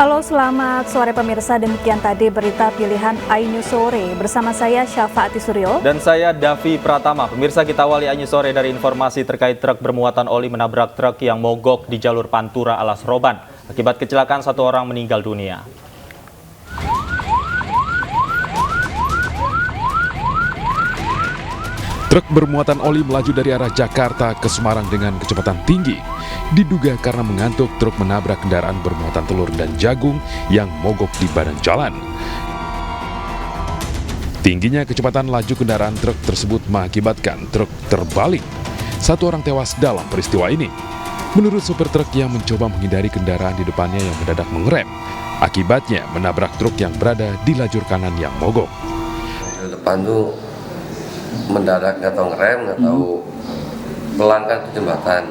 Halo, selamat sore pemirsa. Demikian tadi berita pilihan iNews Sore. Bersama saya Syafaati Suryo. Dan saya Davi Pratama. Pemirsa, kita awali iNews Sore dari informasi terkait truk bermuatan oli menabrak truk yang mogok di jalur Pantura Alas Roban. Akibat kecelakaan, 1 orang meninggal dunia. Truk bermuatan oli melaju dari arah Jakarta ke Semarang dengan kecepatan tinggi. Diduga karena mengantuk, truk menabrak kendaraan bermuatan telur dan jagung yang mogok di badan jalan. Tingginya kecepatan laju kendaraan truk tersebut mengakibatkan truk terbalik. 1 orang tewas dalam peristiwa ini. Menurut supir truk yang mencoba menghindari kendaraan di depannya yang mendadak mengerem, akibatnya menabrak truk yang berada di lajur kanan yang mogok. Di depan tuh mendadak, nggak tahu ngerem, nggak tahu pelan kan ke jembatan.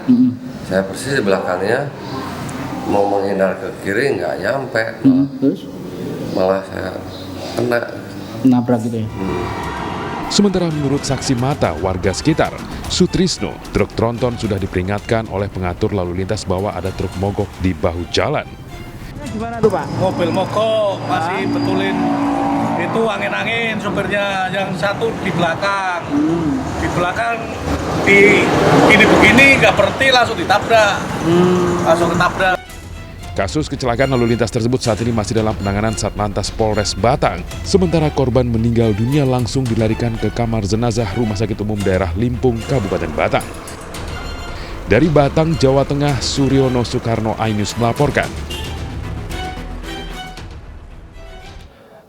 Saya persis di belakangnya mau menghindar ke kiri nggak nyampe, malah saya kena nabrak gitu ya. Sementara menurut saksi mata warga sekitar, Sutrisno, truk tronton sudah diperingatkan oleh pengatur lalu lintas bahwa ada truk mogok di bahu jalan. Gimana tuh Pak? Mobil mogok masih betulin itu angin-angin, supirnya yang satu di belakang. Di belakang begini nggak berhenti, langsung ditabrak. Langsung ketabrak. Kasus kecelakaan lalu lintas tersebut saat ini masih dalam penanganan Satlantas Polres Batang. Sementara korban meninggal dunia langsung dilarikan ke kamar jenazah Rumah Sakit Umum Daerah Limpung, Kabupaten Batang. Dari Batang, Jawa Tengah, Suryono Soekarno, iNews melaporkan.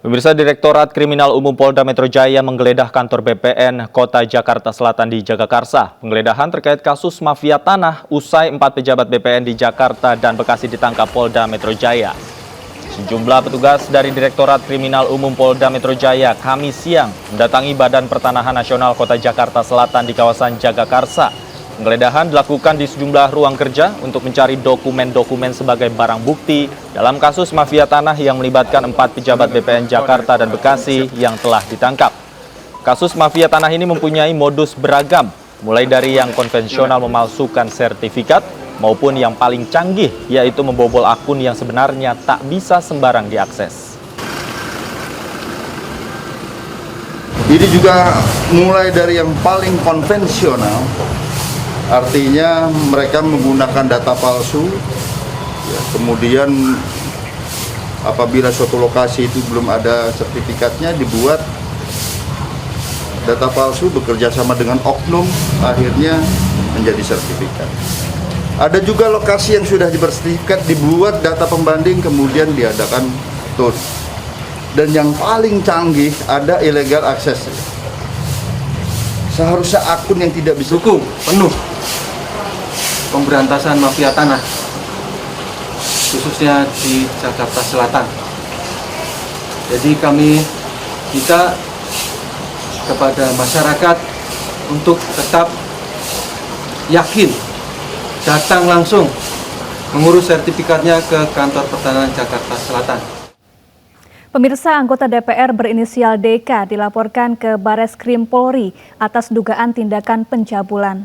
Pemirsa, Direktorat Kriminal Umum Polda Metro Jaya menggeledah kantor BPN Kota Jakarta Selatan di Jagakarsa. Penggeledahan terkait kasus mafia tanah usai 4 pejabat BPN di Jakarta dan Bekasi ditangkap Polda Metro Jaya. Sejumlah petugas dari Direktorat Kriminal Umum Polda Metro Jaya Kamis siang mendatangi Badan Pertanahan Nasional Kota Jakarta Selatan di kawasan Jagakarsa. Penggeledahan dilakukan di sejumlah ruang kerja untuk mencari dokumen-dokumen sebagai barang bukti dalam kasus mafia tanah yang melibatkan 4 pejabat BPN Jakarta dan Bekasi yang telah ditangkap. Kasus mafia tanah ini mempunyai modus beragam, mulai dari yang konvensional memalsukan sertifikat maupun yang paling canggih, yaitu membobol akun yang sebenarnya tak bisa sembarang diakses. Ini juga mulai dari yang paling konvensional, artinya mereka menggunakan data palsu, ya, kemudian apabila suatu lokasi itu belum ada sertifikatnya dibuat data palsu bekerja sama dengan oknum, akhirnya menjadi sertifikat. Ada juga lokasi yang sudah bersertifikat dibuat data pembanding kemudian diadakan tur. Dan yang paling canggih ada illegal access. Seharusnya akun yang tidak bisa Dukung penuh pemberantasan mafia tanah, khususnya di Jakarta Selatan. Jadi kami minta kepada masyarakat untuk tetap yakin, datang langsung mengurus sertifikatnya ke Kantor Pertanahan Jakarta Selatan. Pemirsa, anggota DPR berinisial DK dilaporkan ke Bareskrim Polri atas dugaan tindakan pencabulan.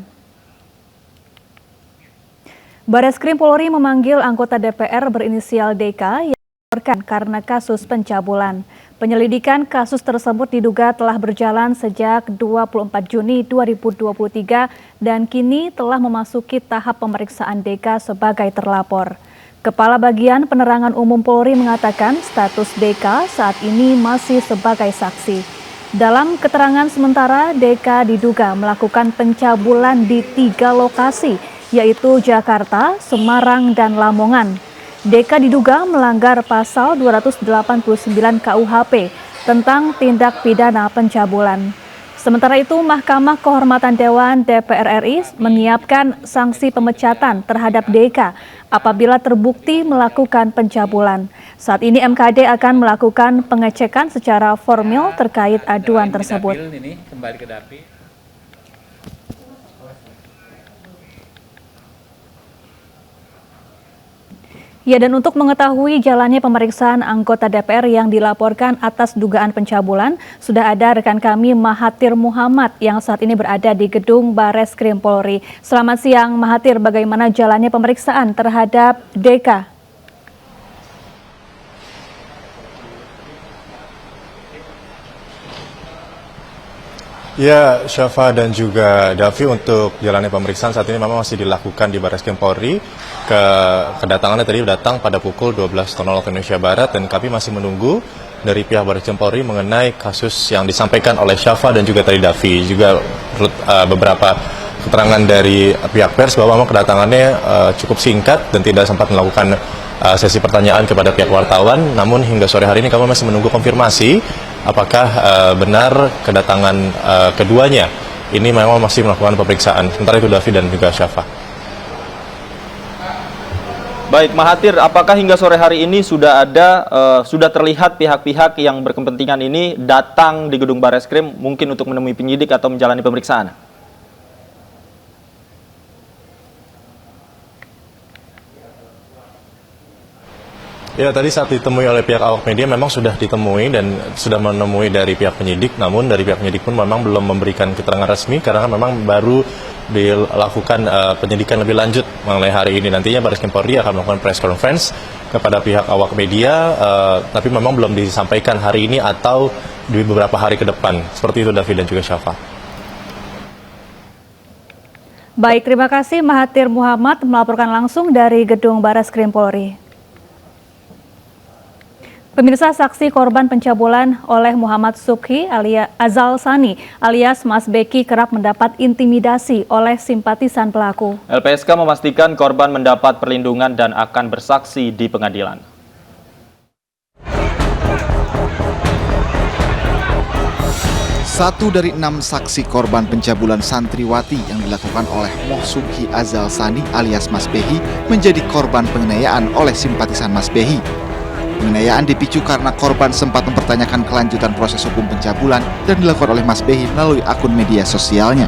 Bareskrim Polri memanggil anggota DPR berinisial DK yang dilaporkan karena kasus pencabulan. Penyelidikan kasus tersebut diduga telah berjalan sejak 24 Juni 2023 dan kini telah memasuki tahap pemeriksaan DK sebagai terlapor. Kepala Bagian Penerangan Umum Polri mengatakan status DK saat ini masih sebagai saksi. Dalam keterangan sementara, DK diduga melakukan pencabulan di 3 lokasi, yaitu Jakarta, Semarang, dan Lamongan. DK diduga melanggar pasal 289 KUHP tentang tindak pidana pencabulan. Sementara itu, Mahkamah Kehormatan Dewan DPR RI menyiapkan sanksi pemecatan terhadap DK apabila terbukti melakukan pencabulan. Saat ini MKD akan melakukan pengecekan secara formil terkait aduan tersebut. Ya, dan untuk mengetahui jalannya pemeriksaan anggota DPR yang dilaporkan atas dugaan pencabulan, sudah ada rekan kami Mahathir Muhammad yang saat ini berada di gedung Bareskrim Polri. Selamat siang Mahathir, bagaimana jalannya pemeriksaan terhadap DK? Ya, Syafa dan juga Davi, untuk jalannya pemeriksaan saat ini memang masih dilakukan di Barreskrim Polri. Kedatangannya tadi datang pada pukul 12.00 waktu Indonesia Barat dan kami masih menunggu dari pihak Barreskrim Polri mengenai kasus yang disampaikan oleh Syafa dan juga tadi Davi. Juga beberapa keterangan dari pihak pers bahwa memang kedatangannya cukup singkat dan tidak sempat melakukan sesi pertanyaan kepada pihak wartawan. Namun hingga sore hari ini kami masih menunggu konfirmasi apakah benar kedatangan keduanya ini memang masih melakukan pemeriksaan. Sementara itu Davi dan juga Syafa. Baik, Mahathir, apakah hingga sore hari ini sudah terlihat pihak-pihak yang berkepentingan ini datang di gedung Barreskrim mungkin untuk menemui penyidik atau menjalani pemeriksaan? Ya, tadi saat ditemui oleh pihak awak media memang sudah ditemui dan sudah menemui dari pihak penyidik, namun dari pihak penyidik pun memang belum memberikan keterangan resmi karena memang baru dilakukan penyidikan lebih lanjut mengenai hari ini. Nantinya Barreskrim Polri akan melakukan press conference kepada pihak awak media, tapi memang belum disampaikan hari ini atau di beberapa hari ke depan. Seperti itu Davi dan juga Syafa. Baik, terima kasih Mahathir Muhammad melaporkan langsung dari gedung Barreskrim Polri. Pemirsa, saksi korban pencabulan oleh Muhammad Subhi alias Azal Sani alias Mas Beki kerap mendapat intimidasi oleh simpatisan pelaku. LPSK memastikan korban mendapat perlindungan dan akan bersaksi di pengadilan. Satu dari 6 saksi korban pencabulan santriwati yang dilakukan oleh Moh Subhi Azal Sani alias Mas Behi menjadi korban penganiayaan oleh simpatisan Mas Behi. Penganiayaan dipicu karena korban sempat mempertanyakan kelanjutan proses hukum pencabulan dan dilakukan oleh Mas Behi melalui akun media sosialnya.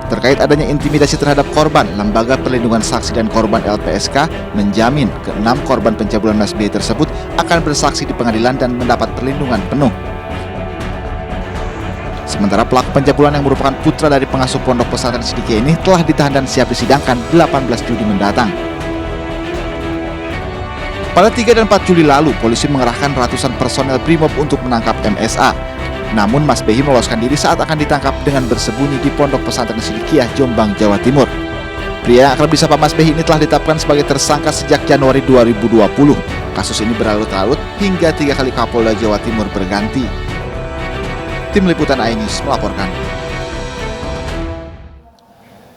Terkait adanya intimidasi terhadap korban, Lembaga Perlindungan Saksi dan Korban LPSK menjamin ke-6 korban pencabulan Mas Behi tersebut akan bersaksi di pengadilan dan mendapat perlindungan penuh. Sementara pelaku pencabulan yang merupakan putra dari pengasuh Pondok Pesantren Sidikiyah ini telah ditahan dan siap disidangkan 18 Juli mendatang. Pada 3 dan 4 Juli lalu, polisi mengerahkan ratusan personel BRIMOB untuk menangkap MSA. Namun Mas Behi meloloskan diri saat akan ditangkap dengan bersembunyi di Pondok Pesantren Sidikiyah, Jombang, Jawa Timur. Pria yang akrab disapa Mas Behi ini telah ditetapkan sebagai tersangka sejak Januari 2020. Kasus ini berlarut-larut hingga 3 kali Kapolda Jawa Timur berganti. Tim Liputan iNews melaporkan.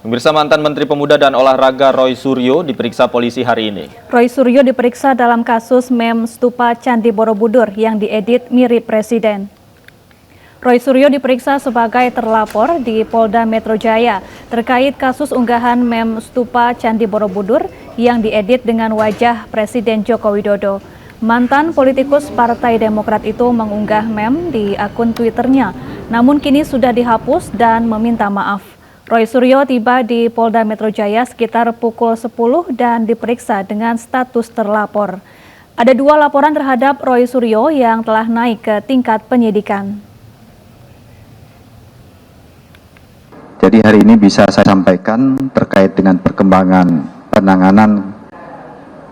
Pemirsa, mantan Menteri Pemuda dan Olahraga Roy Suryo diperiksa polisi hari ini. Roy Suryo diperiksa dalam kasus meme stupa Candi Borobudur yang diedit mirip presiden. Roy Suryo diperiksa sebagai terlapor di Polda Metro Jaya terkait kasus unggahan meme stupa Candi Borobudur yang diedit dengan wajah Presiden Joko Widodo. Mantan politikus Partai Demokrat itu mengunggah meme di akun Twitternya, namun kini sudah dihapus dan meminta maaf. Roy Suryo tiba di Polda Metro Jaya sekitar pukul 10 dan diperiksa dengan status terlapor. Ada 2 laporan terhadap Roy Suryo yang telah naik ke tingkat penyidikan. Jadi hari ini bisa saya sampaikan terkait dengan perkembangan penanganan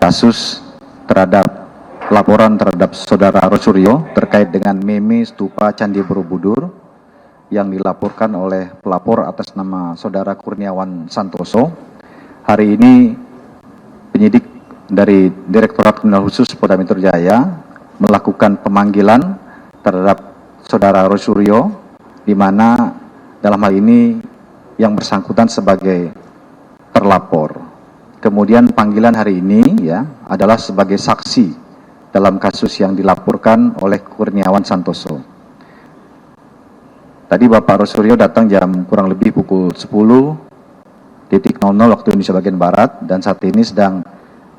kasus terhadap laporan terhadap Saudara Roy Suryo terkait dengan meme stupa Candi Borobudur yang dilaporkan oleh pelapor atas nama Saudara Kurniawan Santoso. Hari ini penyidik dari Direktorat Kriminal Khusus Polda Metro Jaya melakukan pemanggilan terhadap Saudara Roy Suryo, di mana dalam hal ini yang bersangkutan sebagai terlapor. Kemudian panggilan hari ini adalah sebagai saksi dalam kasus yang dilaporkan oleh Kurniawan Santoso. Tadi Bapak Roy Suryo datang jam kurang lebih pukul 10.00 waktu Indonesia bagian Barat dan saat ini sedang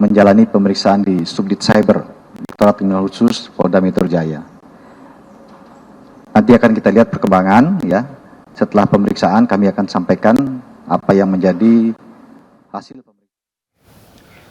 menjalani pemeriksaan di Subdit Cyber Direktorat Kriminal Khusus Polda Metro Jaya. Nanti akan kita lihat perkembangan Setelah pemeriksaan kami akan sampaikan apa yang menjadi hasil